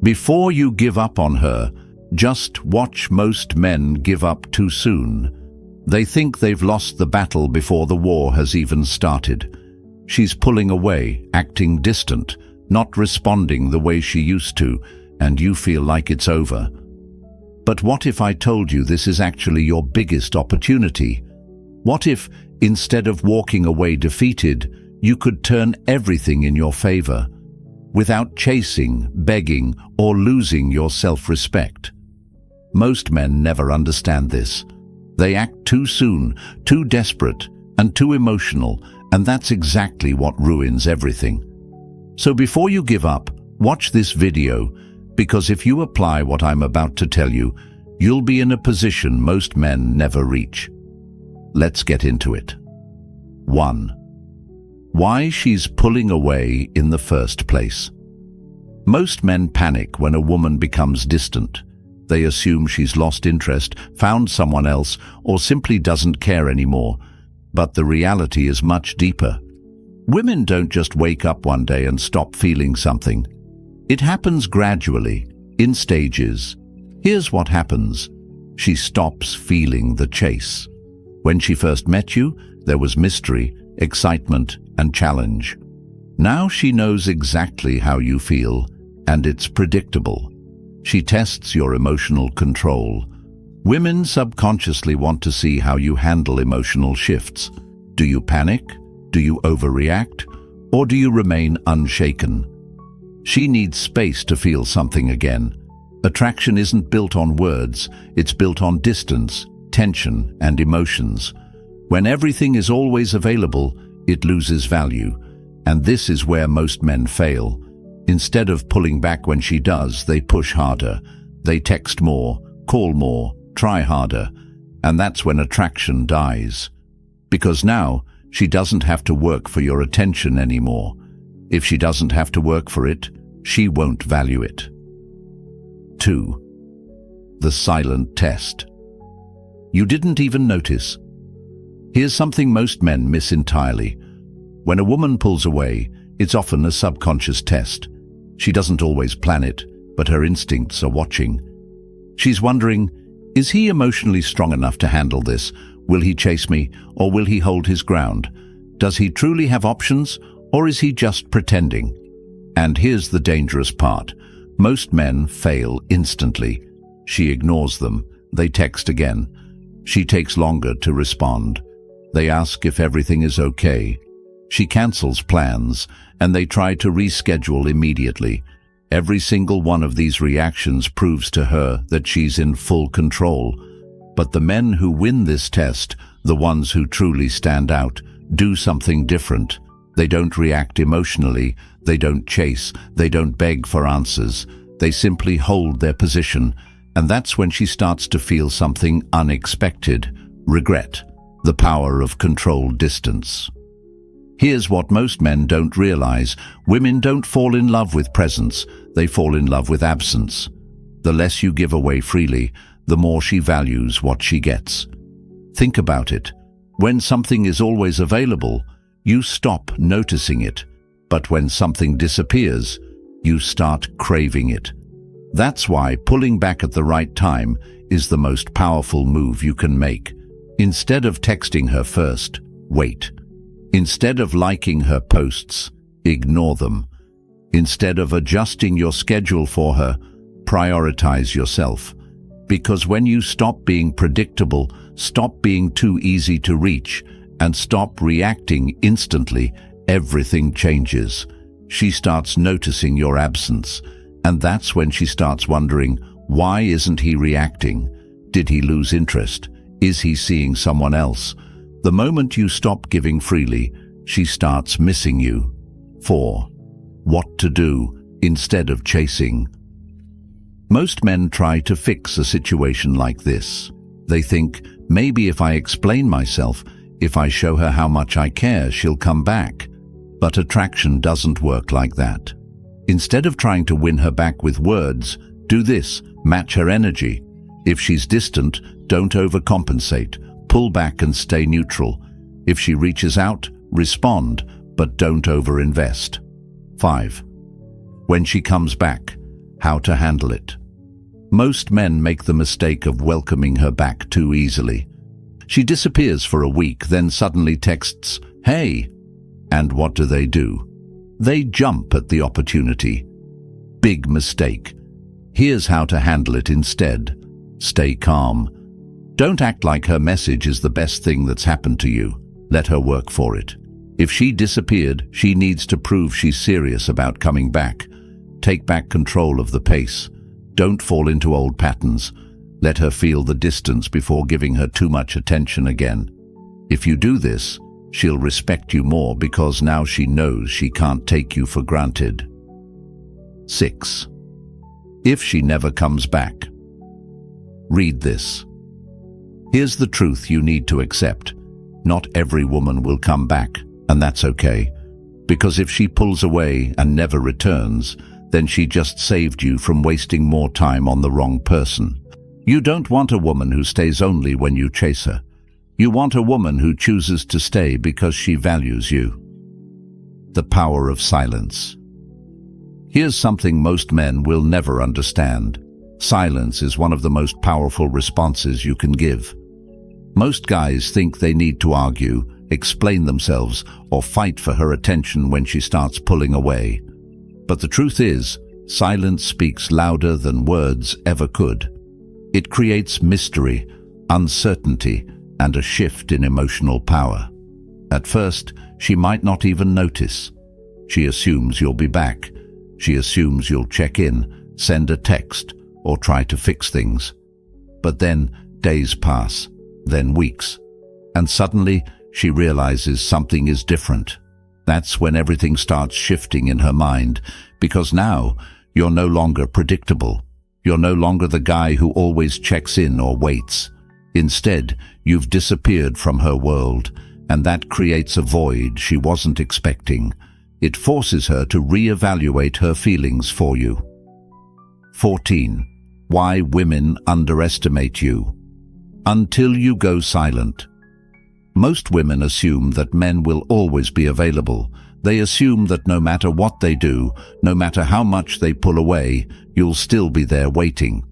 Before you give up on her, just watch. Most men give up too soon. They think they've lost the battle before the war has even started. She's pulling away, acting distant, not responding the way she used to, and you feel like it's over. But what if I told you this is actually your biggest opportunity? What if, instead of walking away defeated, you could turn everything in your favor, without chasing, begging, or losing your self-respect? Most men never understand this. They act too soon, too desperate, and too emotional, and that's exactly what ruins everything. So before you give up, watch this video, because if you apply what I'm about to tell you, you'll be in a position most men never reach. Let's get into it. 1. Why she's pulling away in the first place. Most men panic when a woman becomes distant. They assume she's lost interest, found someone else, or simply doesn't care anymore. But the reality is much deeper. Women don't just wake up one day and stop feeling something. It happens gradually, in stages. Here's what happens. She stops feeling the chase. When she first met you, there was mystery, excitement, and challenge. Now she knows exactly how you feel, and it's predictable. She tests your emotional control. Women subconsciously want to see how you handle emotional shifts. Do you panic? Do you overreact? Or do you remain unshaken? She needs space to feel something again. Attraction isn't built on words, it's built on distance, tension, and emotions. When everything is always available, it loses value. And this is where most men fail. Instead of pulling back when she does, they push harder. They text more, call more, try harder. And that's when attraction dies. Because now, she doesn't have to work for your attention anymore. If she doesn't have to work for it, she won't value it. 2. The silent test. You didn't even notice. Here's something most men miss entirely. When a woman pulls away, it's often a subconscious test. She doesn't always plan it, but her instincts are watching. She's wondering, is he emotionally strong enough to handle this? Will he chase me, or will he hold his ground? Does he truly have options, or is he just pretending? And here's the dangerous part. Most men fail instantly. She ignores them. They text again. She takes longer to respond. They ask if everything is okay. She cancels plans, and they try to reschedule immediately. Every single one of these reactions proves to her that she's in full control. But the men who win this test, the ones who truly stand out, do something different. They don't react emotionally, they don't chase, they don't beg for answers. They simply hold their position, and that's when she starts to feel something unexpected: regret, the power of controlled distance. Here's what most men don't realize. Women don't fall in love with presence, they fall in love with absence. The less you give away freely, the more she values what she gets. Think about it. When something is always available, you stop noticing it. But when something disappears, you start craving it. That's why pulling back at the right time is the most powerful move you can make. Instead of texting her first, wait. Instead of liking her posts, ignore them. Instead of adjusting your schedule for her, prioritize yourself. Because when you stop being predictable, stop being too easy to reach, and stop reacting instantly, everything changes. She starts noticing your absence, and that's when she starts wondering, why isn't he reacting? Did he lose interest? Is he seeing someone else? The moment you stop giving freely, she starts missing you. 4. What to do instead of chasing. Most men try to fix a situation like this. They think, maybe if I explain myself, if I show her how much I care, she'll come back. But attraction doesn't work like that. Instead of trying to win her back with words, do this: match her energy. If she's distant, don't overcompensate. Pull back and stay neutral. If she reaches out, respond, but don't overinvest. 5. When she comes back, How to handle it. Most men make the mistake of welcoming her back too easily. She disappears for a week, then suddenly texts, "Hey!" And what do? They jump at the opportunity. Big mistake. Here's how to handle it instead. Stay calm. Don't act like her message is the best thing that's happened to you. Let her work for it. If she disappeared, she needs to prove she's serious about coming back. Take back control of the pace. Don't fall into old patterns. Let her feel the distance before giving her too much attention again. If you do this, she'll respect you more because now she knows she can't take you for granted. 6. If she never comes back. Read this. Here's the truth you need to accept. Not every woman will come back, and that's okay. Because if she pulls away and never returns, then she just saved you from wasting more time on the wrong person. You don't want a woman who stays only when you chase her. You want a woman who chooses to stay because she values you. The power of silence. Here's something most men will never understand. Silence is one of the most powerful responses you can give. Most guys think they need to argue, explain themselves, or fight for her attention when she starts pulling away. But the truth is, silence speaks louder than words ever could. It creates mystery, uncertainty, and a shift in emotional power. At first, she might not even notice. She assumes you'll be back. She assumes you'll check in, send a text, or try to fix things. But then days pass, then weeks, and suddenly she realizes something is different. That's when everything starts shifting in her mind, because now you're no longer predictable. You're no longer the guy who always checks in or waits. Instead, you've disappeared from her world, and that creates a void she wasn't expecting. It forces her to reevaluate her feelings for you. 14. Why women underestimate you. Until you go silent. Most women assume that men will always be available. They assume that no matter what they do, no matter how much they pull away, you'll still be there waiting.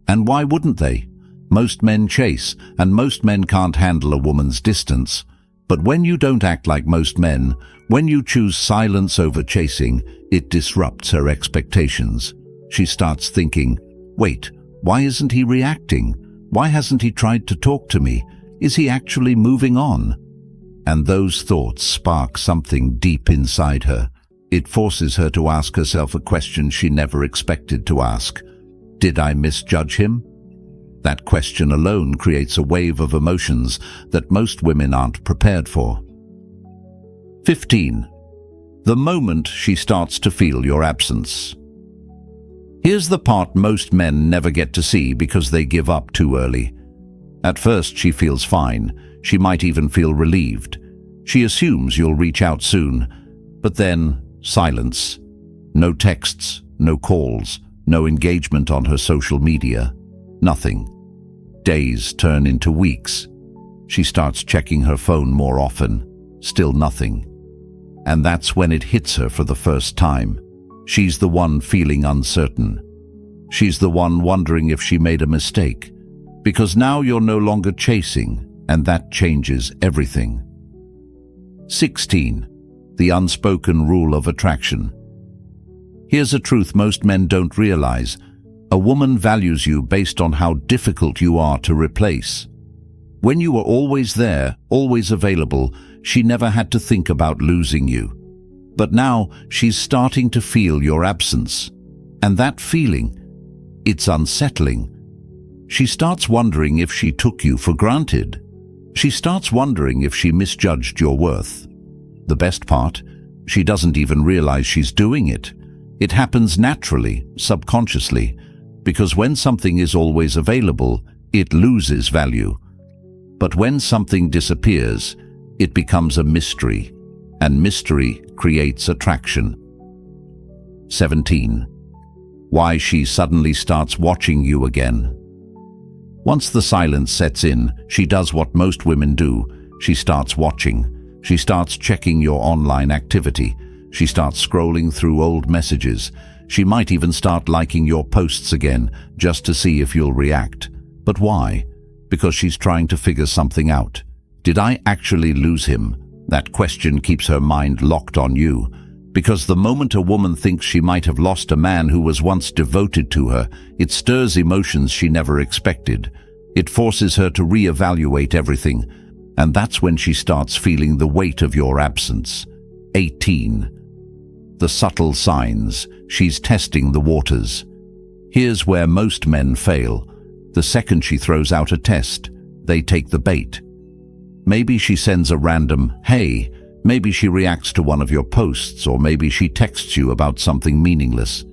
And why wouldn't they? Most men chase, and most men can't handle a woman's distance. But when you don't act like most men, when you choose silence over chasing, it disrupts her expectations. She starts thinking, wait, why isn't he reacting? Why hasn't he tried to talk to me? Is he actually moving on? And those thoughts spark something deep inside her. It forces her to ask herself a question she never expected to ask. Did I misjudge him? That question alone creates a wave of emotions that most women aren't prepared for. 15. The moment she starts to feel your absence. Here's the part most men never get to see because they give up too early. At first she feels fine. She might even feel relieved. She assumes you'll reach out soon. But then, silence. No texts, no calls, no engagement on her social media. Nothing. Days turn into weeks. She starts checking her phone more often. Still nothing. And that's when it hits her for the first time. She's the one feeling uncertain. She's the one wondering if she made a mistake. Because now you're no longer chasing, and that changes everything. 16. The unspoken rule of attraction. Here's a truth most men don't realize. A woman values you based on how difficult you are to replace. When you were always there, always available, she never had to think about losing you. But now she's starting to feel your absence. And that feeling, it's unsettling. She starts wondering if she took you for granted. She starts wondering if she misjudged your worth. The best part, she doesn't even realize she's doing it. It happens naturally, subconsciously, because when something is always available, it loses value. But when something disappears, it becomes a mystery, and mystery creates attraction. 17. Why she suddenly starts watching you again. Once the silence sets in, she does what most women do. She starts watching. She starts checking your online activity. She starts scrolling through old messages. She might even start liking your posts again, just to see if you'll react. But why? Because she's trying to figure something out. Did I actually lose him? That question keeps her mind locked on you. Because the moment a woman thinks she might have lost a man who was once devoted to her, it stirs emotions she never expected. It forces her to reevaluate everything, and that's when she starts feeling the weight of your absence. 18. The subtle signs. She's testing the waters. Here's where most men fail. The second she throws out a test, they take the bait. Maybe she sends a random, "Hey," maybe she reacts to one of your posts, or maybe she texts you about something meaningless.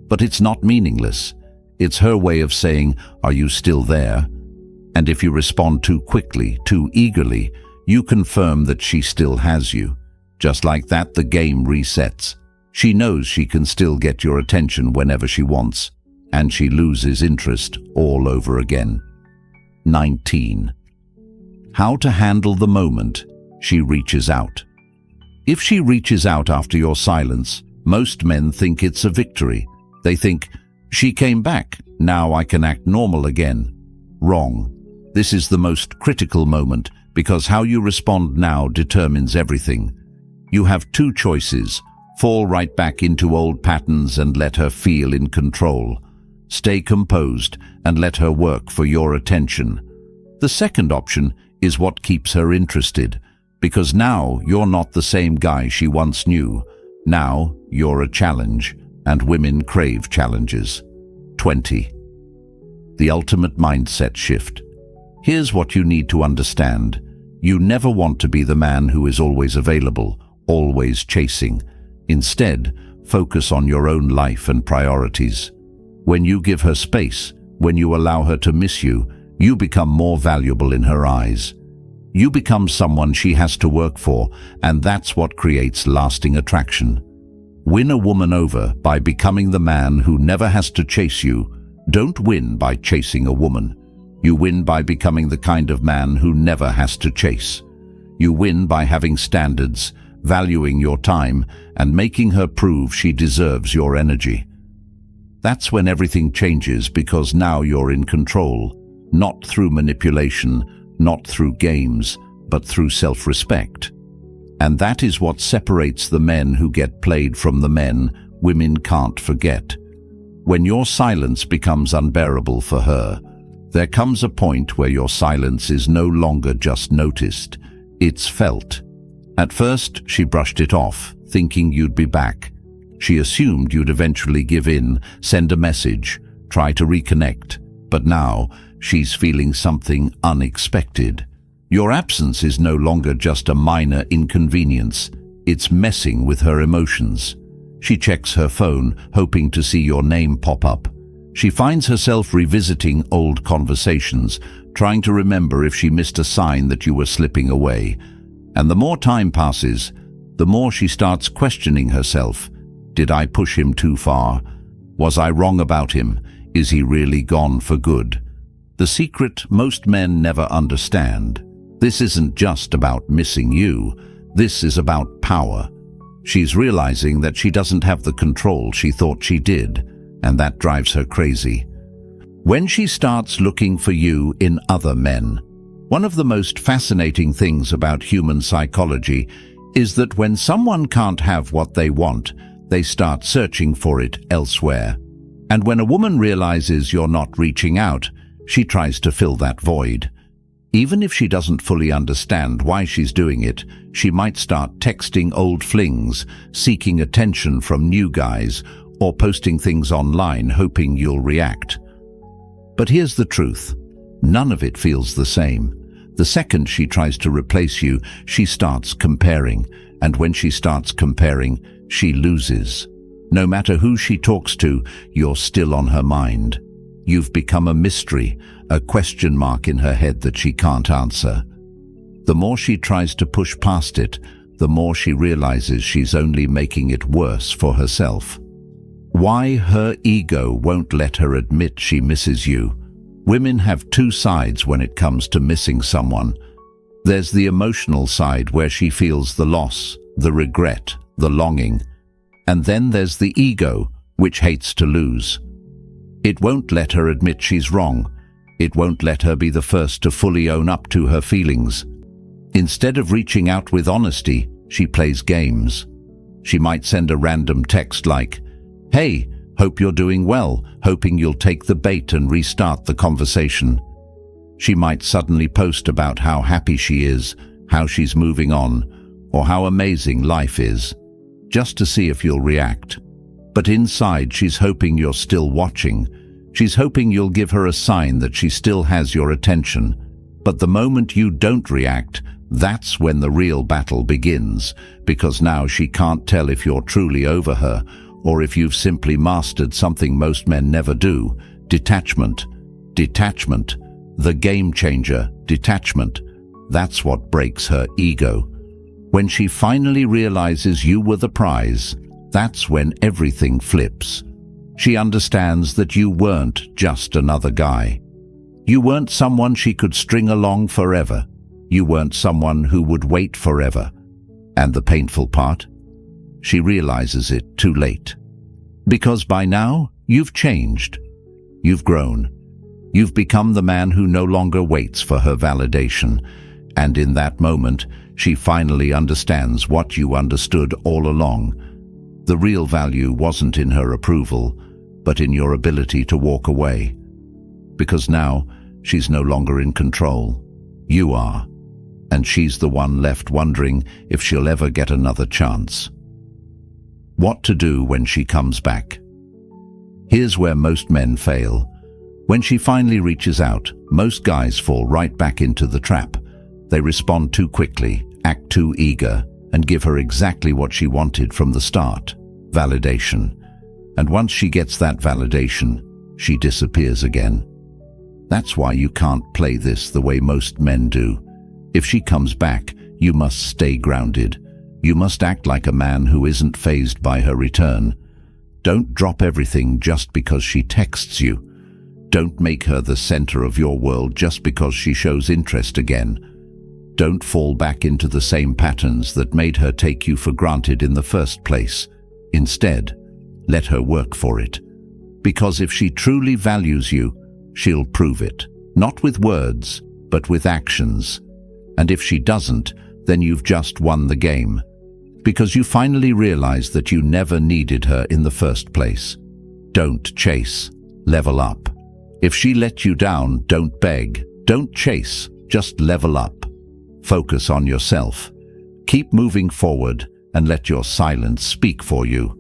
But it's not meaningless. It's her way of saying, "Are you still there?" And if you respond too quickly, too eagerly, you confirm that she still has you. Just like that, the game resets. She knows she can still get your attention whenever she wants, and she loses interest all over again. 19. How to handle the moment she reaches out. If she reaches out after your silence, most men think it's a victory. They think, "She came back, now I can act normal again." Wrong. This is the most critical moment, because how you respond now determines everything. You have two choices: fall right back into old patterns and let her feel in control. Stay composed and let her work for your attention. The second option is what keeps her interested, because now you're not the same guy she once knew. Now you're a challenge, and women crave challenges. 20. The ultimate mindset shift. Here's what you need to understand. You never want to be the man who is always available, always chasing. Instead, focus on your own life and priorities. When you give her space, when you allow her to miss you, you become more valuable in her eyes. You become someone she has to work for, and that's what creates lasting attraction. Win a woman over by becoming the man who never has to chase you. Don't win by chasing a woman. You win by becoming the kind of man who never has to chase. You win by having standards, valuing your time, and making her prove she deserves your energy. That's when everything changes, because now you're in control, not through manipulation, not through games, but through self-respect. And that is what separates the men who get played from the men women can't forget. When your silence becomes unbearable for her, there comes a point where your silence is no longer just noticed, it's felt. At first, she brushed it off, thinking you'd be back. She assumed you'd eventually give in, send a message, try to reconnect. But now, she's feeling something unexpected. Your absence is no longer just a minor inconvenience. It's messing with her emotions. She checks her phone, hoping to see your name pop up. She finds herself revisiting old conversations, trying to remember if she missed a sign that you were slipping away. And the more time passes, the more she starts questioning herself. Did I push him too far? Was I wrong about him? Is he really gone for good? The secret most men never understand. This isn't just about missing you. This is about power. She's realizing that she doesn't have the control she thought she did, and that drives her crazy. When she starts looking for you in other men, one of the most fascinating things about human psychology is that when someone can't have what they want, they start searching for it elsewhere. And when a woman realizes you're not reaching out, she tries to fill that void. Even if she doesn't fully understand why she's doing it, she might start texting old flings, seeking attention from new guys, or posting things online hoping you'll react. But here's the truth. None of it feels the same. The second she tries to replace you, she starts comparing. And when she starts comparing, she loses. No matter who she talks to, you're still on her mind. You've become a mystery, a question mark in her head that she can't answer. The more she tries to push past it, the more she realizes she's only making it worse for herself. Why her ego won't let her admit she misses you. Women have two sides when it comes to missing someone. There's the emotional side where she feels the loss, the regret, the longing. And then there's the ego, which hates to lose. It won't let her admit she's wrong. It won't let her be the first to fully own up to her feelings. Instead of reaching out with honesty, she plays games. She might send a random text like, "Hey, hope you're doing well," hoping you'll take the bait and restart the conversation. She might suddenly post about how happy she is, how she's moving on, or how amazing life is, just to see if you'll react. But inside, she's hoping you're still watching. She's hoping you'll give her a sign that she still has your attention. But the moment you don't react, that's when the real battle begins, because now she can't tell if you're truly over her or if you've simply mastered something most men never do: detachment. Detachment. The game changer, detachment. That's what breaks her ego. When she finally realizes you were the prize, that's when everything flips. She understands that you weren't just another guy. You weren't someone she could string along forever. You weren't someone who would wait forever. And the painful part? She realizes it too late. Because by now, you've changed. You've grown. You've become the man who no longer waits for her validation. And in that moment, she finally understands what you understood all along. The real value wasn't in her approval, but in your ability to walk away. Because now, she's no longer in control. You are. And she's the one left wondering if she'll ever get another chance. What to do when she comes back? Here's where most men fail. When she finally reaches out, most guys fall right back into the trap. They respond too quickly, act too eager, and give her exactly what she wanted from the start: validation. And once she gets that validation, she disappears again. That's why you can't play this the way most men do. If she comes back, you must stay grounded. You must act like a man who isn't fazed by her return. Don't drop everything just because she texts you. Don't make her the center of your world just because she shows interest again. Don't fall back into the same patterns that made her take you for granted in the first place. Instead, let her work for it. Because if she truly values you, she'll prove it. Not with words, but with actions. And if she doesn't, then you've just won the game. Because you finally realize that you never needed her in the first place. Don't chase. Level up. If she let you down, don't beg. Don't chase. Just level up. Focus on yourself. Keep moving forward and let your silence speak for you.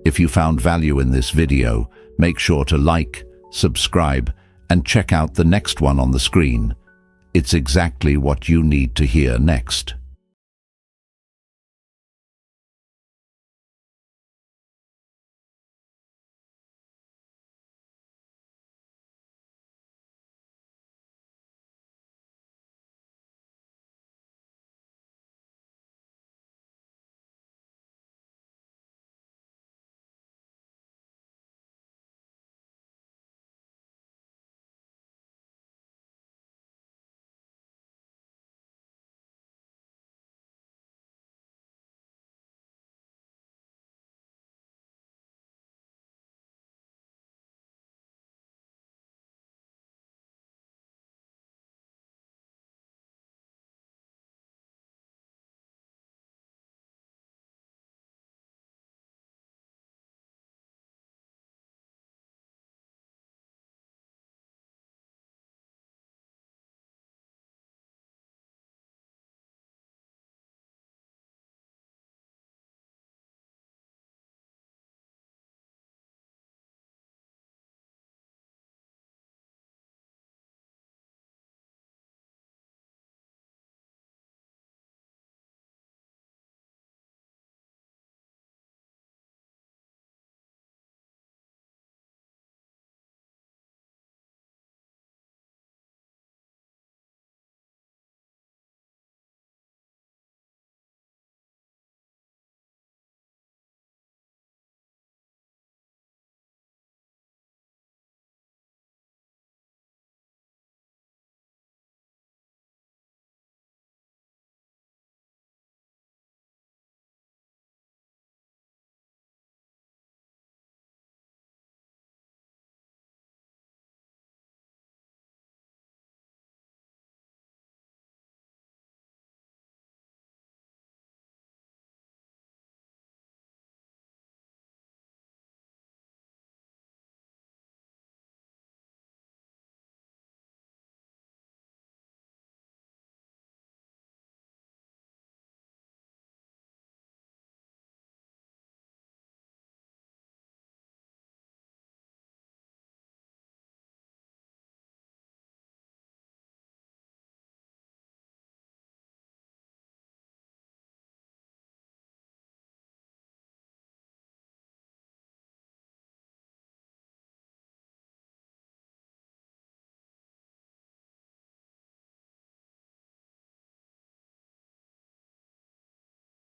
If you found value in this video, make sure to like, subscribe, and check out the next one on the screen. It's exactly what you need to hear next.